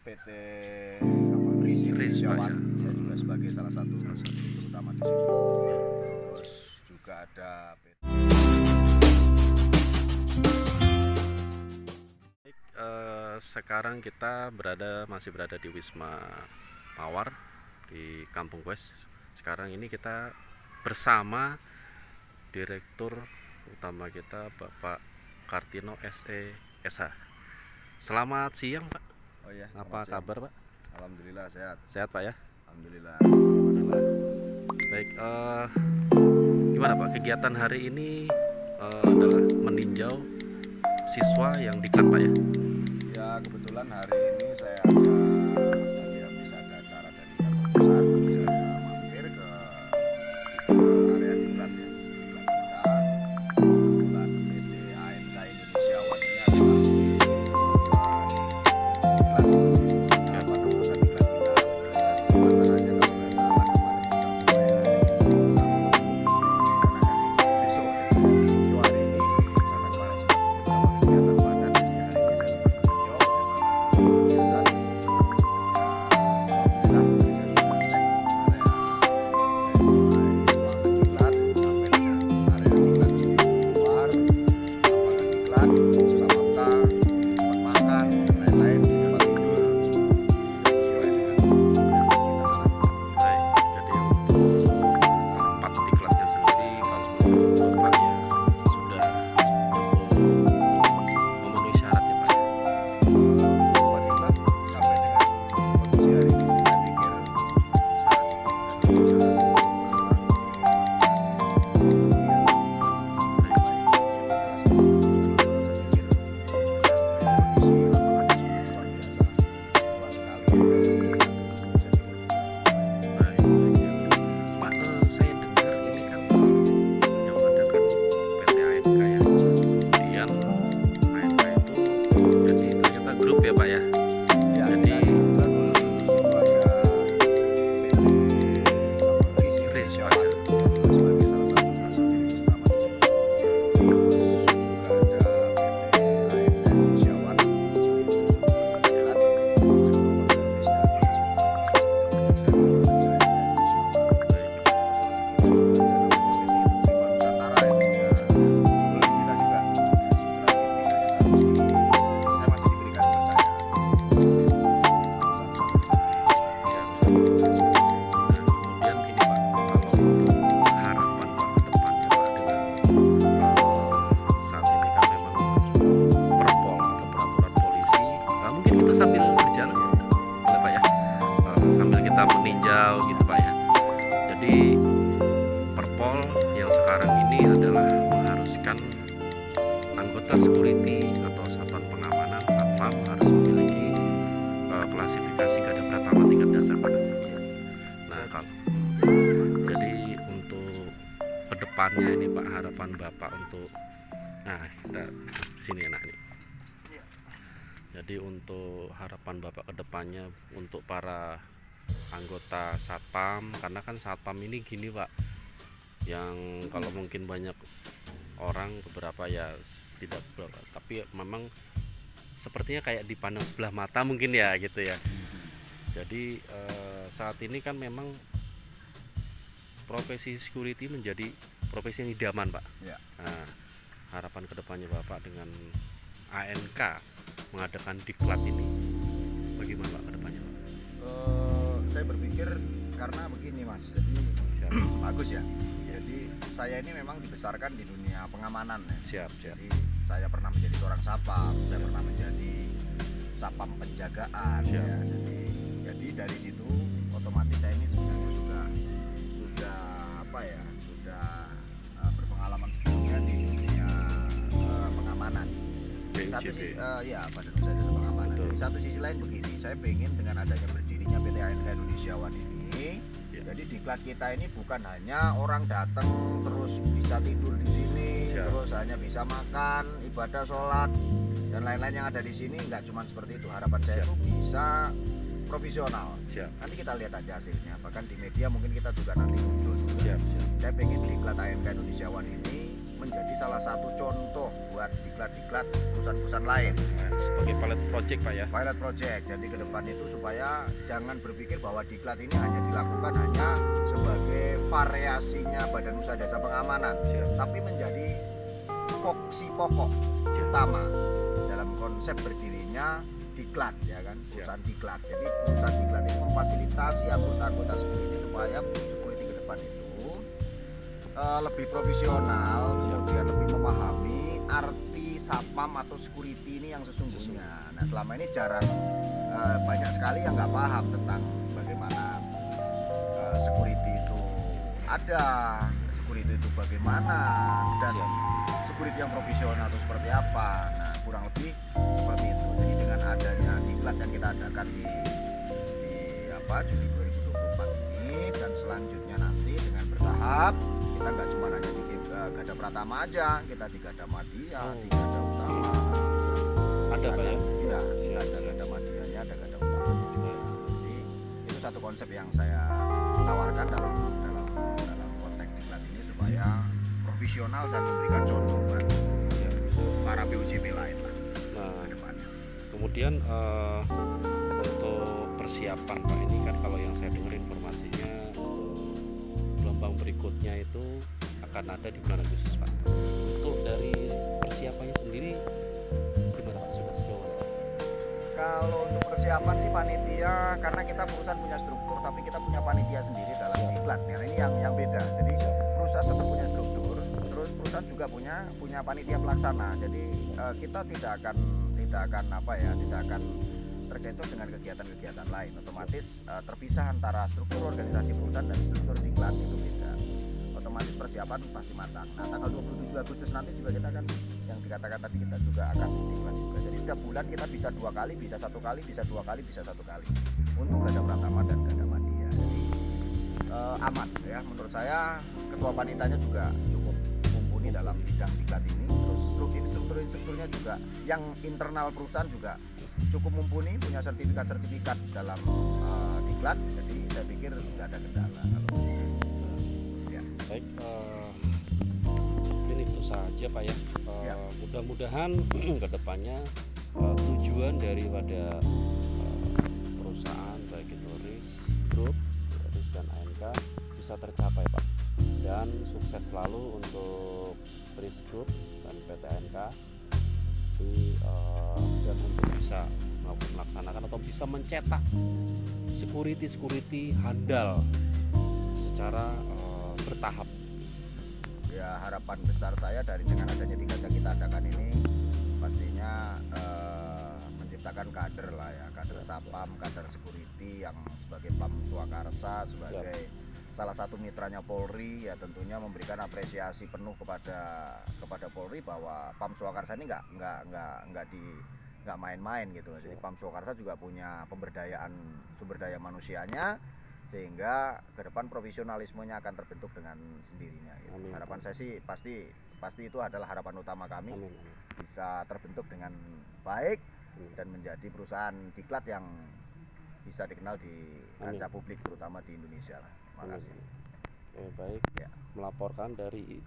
PT Risi Rizwan. Saya juga sebagai salah satu direktur utama di situ. Terus juga ada PT. Sekarang kita masih berada di Wisma Mawar di Kampung Quest. Sekarang ini kita bersama Direktur Utama kita Bapak Kartino SE SH. Selamat siang Pak. Oh ya, Apa kabar Pak? Alhamdulillah sehat. Sehat Pak ya? Alhamdulillah. Baik, gimana Pak kegiatan hari ini adalah meninjau siswa yang diklat Pak ya? Ya kebetulan hari ini saya ada tadi habis ada acara dari kantor pusat, saya mampir ke area diklat ya. Diklat kita, kebetulan PT ANK Indonesia One ini adalah diklat pada pusat diklat kita. Dan pelaksananya kalau nggak salah kemarin sudah mulai hari Sabtu dan akan ditutup besok. Jadi saya meninjau hari ini karena kemarin sempat beberapa kegiatan padat, jadi hari ini saya sempat meninjau bagaimana kegiatan. Ya, alhamdulillah tadi saya sudah cek area ruangan diklat sampai dengan area diklat di luar, lapangan diklat, samapta, tempat makan, dan lain-lain, tempat tidur, tidak sesuai dengan yang kita harapkan. Baik, jadi untuk tempat diklatnya sendiri kalau menurut Bapak ya sudah cukup memenuhi syarat ya Pak ya? Tempat diklat sampai dengan kondisi hari ini sih saya pikir sangat cukup dan bisa orang di Baik, Pak, saya dengar ini kan yang ada kan PT ANK ya. Kemudian ANK itu jadi ternyata grup ya Pak ya. Jadi Rizwan ya. sebagai salah satu direktur utama di situ. Terus juga ada PT ANK Indonesia One khusus untuk diklat dan nomor servis dari kejaksaan dari ANK Indonesia One. Baik. Terus juga ada namanya PT Prima Nusantara yang sudah holding kita juga. Kebetulan PT kerjasama sini saya masih diberikan kepercayaan PT Nusantara sampai dengan Siap. Nah, kemudian gini Pak, kalau untuk harapan Pak ke depannya Pak dengan saat ini kan memang perpol atau peraturan polisi, mungkin kita sambil berjalan ya, boleh Pak ya. Sambil kita meninjau gitu Pak ya. Jadi perpol yang sekarang ini adalah mengharuskan anggota security atau satuan pengamanan satpam harus memiliki klasifikasi garda pratama tingkat dasar Pak. Nah kalau jadi untuk kedepannya ini Pak, harapan Bapak untuk kita sini enak nih. Jadi untuk harapan Bapak kedepannya untuk para anggota satpam, karena kan satpam ini gini Pak, yang kalau mungkin banyak orang beberapa ya tidak beberapa, tapi memang sepertinya kayak dipandang sebelah mata mungkin ya gitu ya. Jadi saat ini kan memang profesi security menjadi profesi yang idaman Pak. Ya. Nah, harapan kedepannya Bapak dengan ANK mengadakan diklat ini bagaimana Pak kedepannya Pak? Saya berpikir karena begini Mas, jadi Siap, bagus ya. Jadi saya ini memang dibesarkan di dunia pengamanan ya. siap, siap. Jadi saya pernah menjadi seorang satpam, saya pernah menjadi satpam penjagaan Siap. ya. Jadi dari situ otomatis saya ini sebenarnya sudah apa ya, sudah berpengalaman sebelumnya di dunia pengamanan. Di satu BUJB. ya Badan Usaha Jasa Pengamanan. Betul. Di satu sisi lain begini, saya pengen dengan adanya berdirinya PT ANK Indonesia One ini, Ya. jadi diklat kita ini bukan hanya orang datang terus bisa tidur di sini, Siap. terus hanya bisa makan, ibadah, sholat dan lain-lain yang ada di sini, nggak cuma seperti itu. Harapan saya Siap. itu bisa profesional. Siap, Nanti kita lihat aja hasilnya. Bahkan di media mungkin kita juga nanti muncul juga. siap, siap. Saya pengen diklat ANK Indonesia One ini menjadi salah satu contoh buat diklat-diklat perusahaan-perusahaan lain. Sebagai pilot project Pak ya. Pilot project. Jadi ke depan itu supaya jangan berpikir bahwa diklat ini hanya dilakukan hanya sebagai variasinya Badan Usaha Jasa Pengamanan, tapi menjadi foksi pokok utama dalam konsep berdirinya diklat, ya kan, perusahaan diklat. Jadi perusahaan diklat ini memfasilitasi anggota-anggota security supaya security ke depan itu lebih profesional, kemudian lebih memahami arti sapam atau security ini yang sesungguhnya. Nah, selama ini jarang, banyak sekali yang nggak paham tentang bagaimana security itu ada, security itu bagaimana, dan security yang profesional itu seperti apa. Nah, kurang lebih seperti itu. Jadi dengan adanya diklat yang kita adakan di Juli 2024 ini, dan selanjutnya nanti dengan bertahap, kita nggak cuma hanya di Gada Pratama aja, kita di Gada Madya, di Gada Utama. Ada Pak ya? Iya, ada Gada Madyanya, ada Gada Utama. Jadi itu satu konsep yang saya tawarkan dalam konteks diklat ini supaya profesional dan memberikan contoh buat para PUJP lain lah ke depannya. Kemudian untuk persiapan Pak, ini kan kalau yang saya dengar informasinya gelombang berikutnya itu akan ada di bulan Agustus Pak. Untuk dari persiapannya sendiri gimana Pak, sudah sejauh mana? Kalau untuk persiapan sih panitia, karena kita perusahaan punya struktur tapi kita punya panitia sendiri dalam diklat. Nah, ini yang beda. Jadi perusahaan tetap punya struktur, terus perusahaan juga punya panitia pelaksana. Jadi kita tidak akan terkecoh dengan kegiatan-kegiatan lain. Otomatis terpisah antara struktur organisasi perusahaan dan struktur diklat, itu beda. Otomatis persiapan pasti matang. Nah, tanggal 27 Agustus nanti juga kita akan, yang dikatakan tadi, kita juga akan diklat juga. Jadi setiap bulan kita bisa 2 kali, bisa 1 kali, bisa 2 kali, bisa 1 kali untuk Gada Pratama dan Gada Madya. Jadi aman ya, menurut saya. Ketua panitanya juga cukup mumpuni dalam bidang diklat ini. Terus strukturnya juga yang internal perusahaan juga cukup mumpuni, punya sertifikat dalam diklat. Jadi saya pikir tidak ada kendala kalau ya. Baik, mungkin itu saja Pak ya. Mudah-mudahan ke depannya tujuan daripada perusahaan baik itu RIS Group, RIS dan ANK bisa tercapai Pak, dan sukses selalu untuk RIS Group dan PT ANK dan untuk bisa melaksanakan atau bisa mencetak security handal secara bertahap. Ya, harapan besar saya dengan adanya diklat yang kita adakan ini pastinya menciptakan kader lah ya, kader sapam, kader security yang sebagai Pam Swakarsa, sebagai salah satu mitranya Polri, ya tentunya memberikan apresiasi penuh kepada Polri bahwa Pam Swakarsa ini nggak main-main gitu. Jadi Pam Swakarsa juga punya pemberdayaan sumber daya manusianya, sehingga ke depan profesionalismenya akan terbentuk dengan sendirinya gitu. Harapan saya sih pasti itu adalah harapan utama kami. Bisa terbentuk dengan baik dan menjadi perusahaan diklat yang bisa dikenal di kancah publik, terutama di Indonesia lah. Terima kasih. Oke, baik ya. Melaporkan dari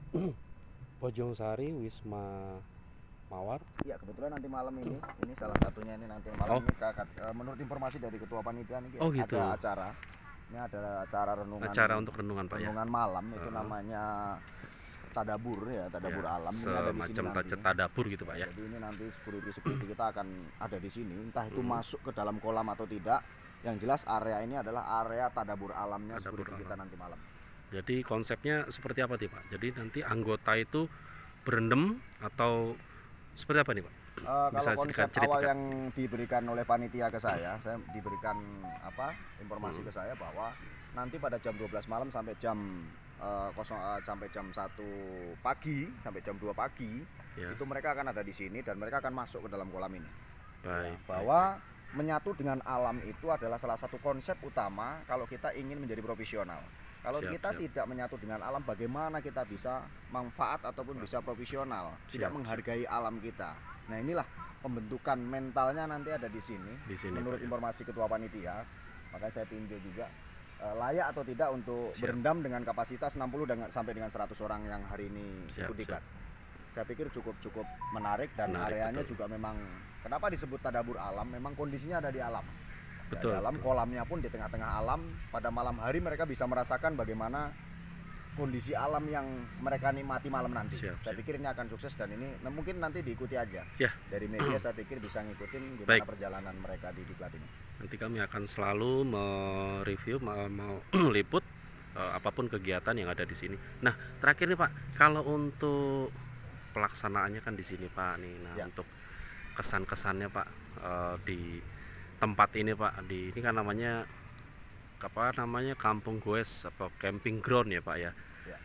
Bojong Sari, Wisma Mawar. Ya, kebetulan nanti malam ini salah satunya ini nanti malam ini menurut informasi dari ketua panitia ini gitu. Ada acara. Ini ada acara renungan. Acara untuk renungan Pak ya. Renungan malam itu namanya Tadabur ya, Tadabur Alam. Ini ada di sini nanti. Tadabur gitu Pak ya. Jadi ini nanti security kita akan ada di sini, entah itu masuk ke dalam kolam atau tidak. Yang jelas area ini adalah area Tadabur Alamnya security kita nanti malam. Jadi konsepnya seperti apa nih Pak? Jadi nanti anggota itu berendam atau seperti apa nih Pak? Kalau konsep awal yang diberikan oleh panitia ke saya diberikan informasi ke saya bahwa nanti pada jam 12 malam sampai jam 1 pagi sampai jam 2 pagi itu mereka akan ada di sini dan mereka akan masuk ke dalam kolam ini. Baik. Bahwa menyatu dengan alam itu adalah salah satu konsep utama kalau kita ingin menjadi profesional. Kalau kita tidak menyatu dengan alam, bagaimana kita bisa manfaat ataupun bisa profesional, tidak menghargai alam kita. Nah, inilah pembentukan mentalnya nanti ada di sini menurut informasi ketua panitia. Makanya saya tinjau juga layak atau tidak untuk berendam dengan kapasitas 60 sampai dengan 100 orang yang hari ini ikut diklat. saya pikir cukup menarik dan Menarik, areanya betul. juga memang kenapa disebut Tadabur Alam, memang kondisinya ada di alam. Betul, Di alam, betul. kolamnya pun di tengah-tengah alam. Pada malam hari mereka bisa merasakan bagaimana kondisi alam yang mereka nikmati malam nanti. Siap, Saya siap. pikir ini akan sukses dan ini mungkin nanti diikuti aja. Ya. Dari media saya pikir bisa ngikutin gimana Baik. perjalanan mereka di Diklat ini. Nanti kami akan selalu mereview, mau meliput apapun kegiatan yang ada di sini. Nah, terakhir nih Pak, kalau untuk pelaksanaannya kan di sini Pak nih. Nah, Ya. untuk kesan-kesannya Pak di tempat ini Pak, di ini kan namanya apa namanya Kampung Goes apa camping ground ya Pak ya. Ya.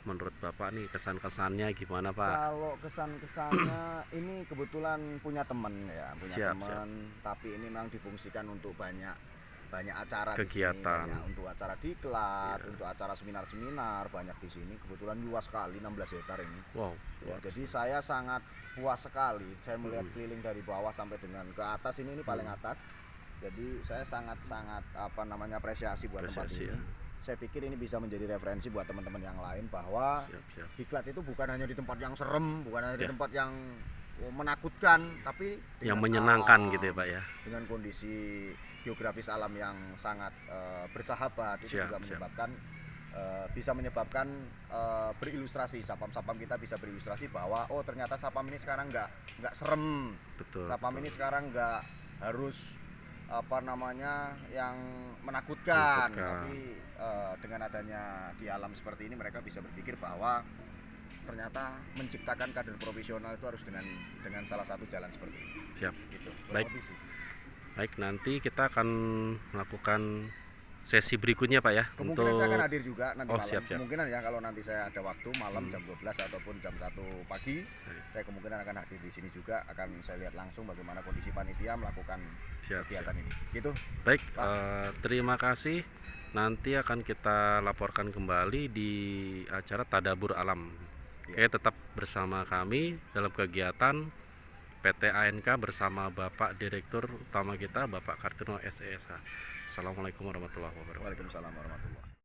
Menurut Bapak nih kesan-kesannya gimana Pak? Kalau kesan-kesannya ini kebetulan punya teman ya, Siap. tapi ini memang difungsikan untuk banyak acara Kegiatan. di sini, banyak untuk acara diklat, Iya. untuk acara seminar-seminar banyak di sini. Kebetulan luas sekali 16 hektar ini. Wow. Ya, jadi saya sangat puas sekali. Saya melihat keliling dari bawah sampai dengan ke atas ini paling atas. Jadi saya sangat apresiasi buat tempat Apresiasi, ini. ya. Saya pikir ini bisa menjadi referensi buat teman-teman yang lain bahwa Siap. diklat itu bukan hanya di tempat yang serem, bukan hanya di Ya. tempat yang menakutkan, tapi Yang dengan menyenangkan alam, gitu ya Pak ya. dengan kondisi geografis alam yang sangat bersahabat itu juga menyebabkan bisa menyebabkan berilustrasi, sapam-sapam kita bisa berilustrasi bahwa oh ternyata sapam ini sekarang nggak serem, Betul. sapam ini sekarang nggak harus yang menakutkan. Tapi dengan adanya di alam seperti ini mereka bisa berpikir bahwa ternyata menciptakan kader profesional itu harus dengan salah satu jalan seperti ini. Siap. Gitu. Baik. Baik, nanti kita akan melakukan sesi berikutnya Pak ya. Kemungkinan saya akan hadir juga nanti malam. Siap. Kemungkinan ya kalau nanti saya ada waktu malam jam 12 ataupun jam 1 pagi, saya kemungkinan akan hadir di sini juga, akan saya lihat langsung bagaimana kondisi panitia melakukan kegiatan ini. Gitu. Baik, terima kasih. Nanti akan kita laporkan kembali di acara Tadabur Alam. Oke, tetap bersama kami dalam kegiatan PT ANK bersama Bapak Direktur Utama kita, Bapak Kartino SESH. Assalamualaikum warahmatullahi wabarakatuh. Waalaikumsalam warahmatullahi wabarakatuh.